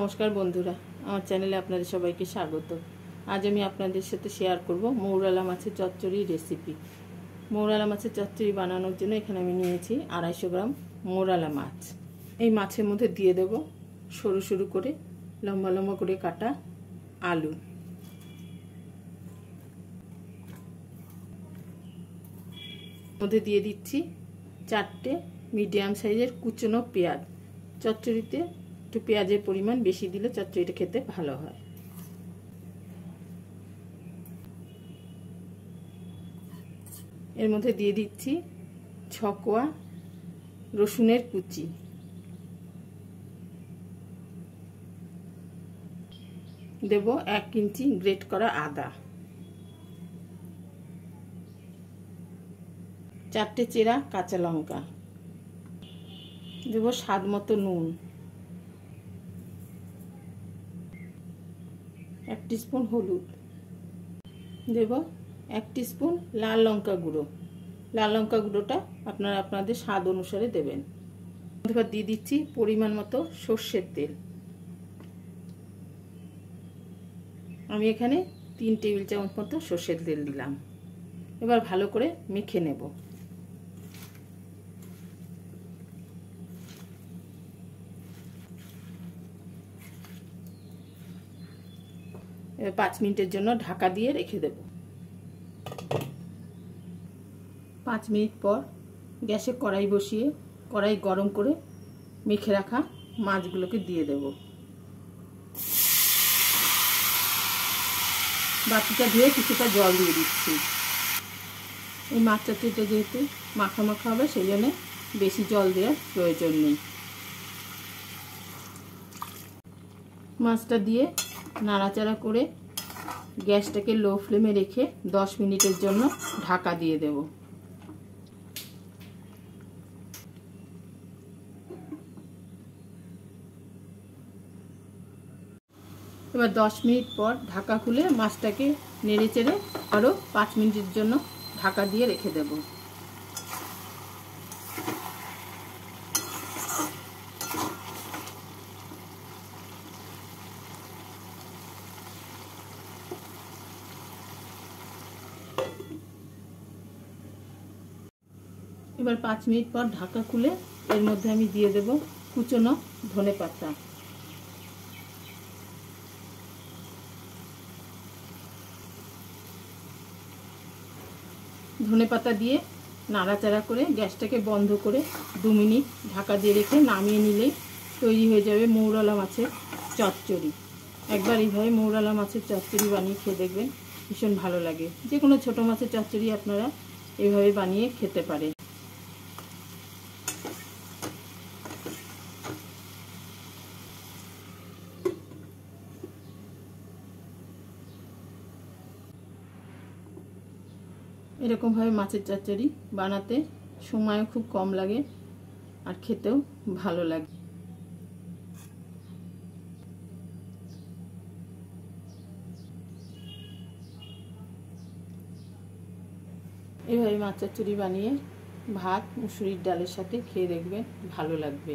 নমস্কার বন্ধুরা, আমার চ্যানেলে আপনাদের সবাইকে স্বাগত। আজ আমি আপনাদের সাথে শেয়ার করব মৌরালা মাছের চচ্চড়ি রেসিপি। মৌরালা মাছের চচ্চড়ি বানানোর জন্য এখানে আমি নিয়েছি 250 গ্রাম মৌরালা মাছ। এই মাছের মধ্যে দিয়ে দেব সরু সরু করে লম্বা লম্বা করে কাটা আলু, মধ্যে দিয়ে দিচ্ছি 4টে মিডিয়াম সাইজের কুচনো পেঁয়াজ। চচ্চড়িতে একটু পেঁয়াজের পরিমাণ বেশি দিলে চচ্চড়িটা খেতে ভালো হয়। এর মধ্যে দিয়ে দিচ্ছি 6 কোয়া রসুনের কুচি, দেব 1 ইঞ্চি গ্রেট করা আদা, 4টে চেরা কাঁচা লঙ্কা, দেব স্বাদ মতো নুন, 1 টিস্পুন হলুদ, দেব 1 টিস্পুন লাল লঙ্কা গুঁড়ো। লাল লঙ্কা গুঁড়োটা আপনারা আপনাদের স্বাদ অনুসারে দেবেন। এবার দিয়ে দিচ্ছি পরিমাণ মতো সর্ষের তেল। আমি এখানে 3 টেবিল চামচ মতো সর্ষের তেল দিলাম। এবার ভালো করে মেখে নেব। এবার 5 মিনিটের জন্য ঢাকা দিয়ে রেখে দেব। 5 মিনিট পর গ্যাসে কড়াই বসিয়ে কড়াই গরম করে মেখে রাখা মাছগুলোকে দিয়ে দেব। বাটিটা ধুয়ে কিছুটা জল দিয়ে দিচ্ছি। এই মাছ চচ্চড়িটা যেহেতু মাখা মাখা হবে, সেই জন্য বেশি জল দেওয়ার প্রয়োজন নেই। মাছটা দিয়ে নাড়াচাড়া করে গ্যাসটাকে লো ফ্লেমে রেখে 10 মিনিটের জন্য ঢাকা দিয়ে দেব। এবার 10 মিনিট পর ঢাকা খুলে মাছটাকে নেড়ে চেড়ে আরও 5 মিনিটের জন্য ঢাকা দিয়ে রেখে দেব। এবার 5 মিনিট পর ঢাকা খুলে এর মধ্যে আমি দিয়ে দেব কুচনো ধনেপাতা, ধনেপাতা দিয়ে নাড়াচাড়া করে গ্যাসটাকে বন্ধ করে 2 মিনিট ঢাকা দিয়ে রেখে নামিয়ে নিলেই তৈরি হয়ে যাবে মৌরালা মাছের চচ্চড়ি। একবার এইভাবে মৌরালা মাছের চচ্চড়ি বানিয়ে খেয়ে দেখবেন, ভীষণ ভালো লাগে। যে কোনো ছোটো মাছের চচ্চড়ি আপনারা এইভাবে বানিয়ে খেতে পারেন। এরকমভাবে মাছের চচ্চড়ি বানাতে সময়ও খুব কম লাগে আর খেতেও ভালো লাগে। এভাবে মাছ চচ্চড়ি বানিয়ে ভাত মুসুরির ডালের সাথে খেয়ে দেখবেন, ভালো লাগবে।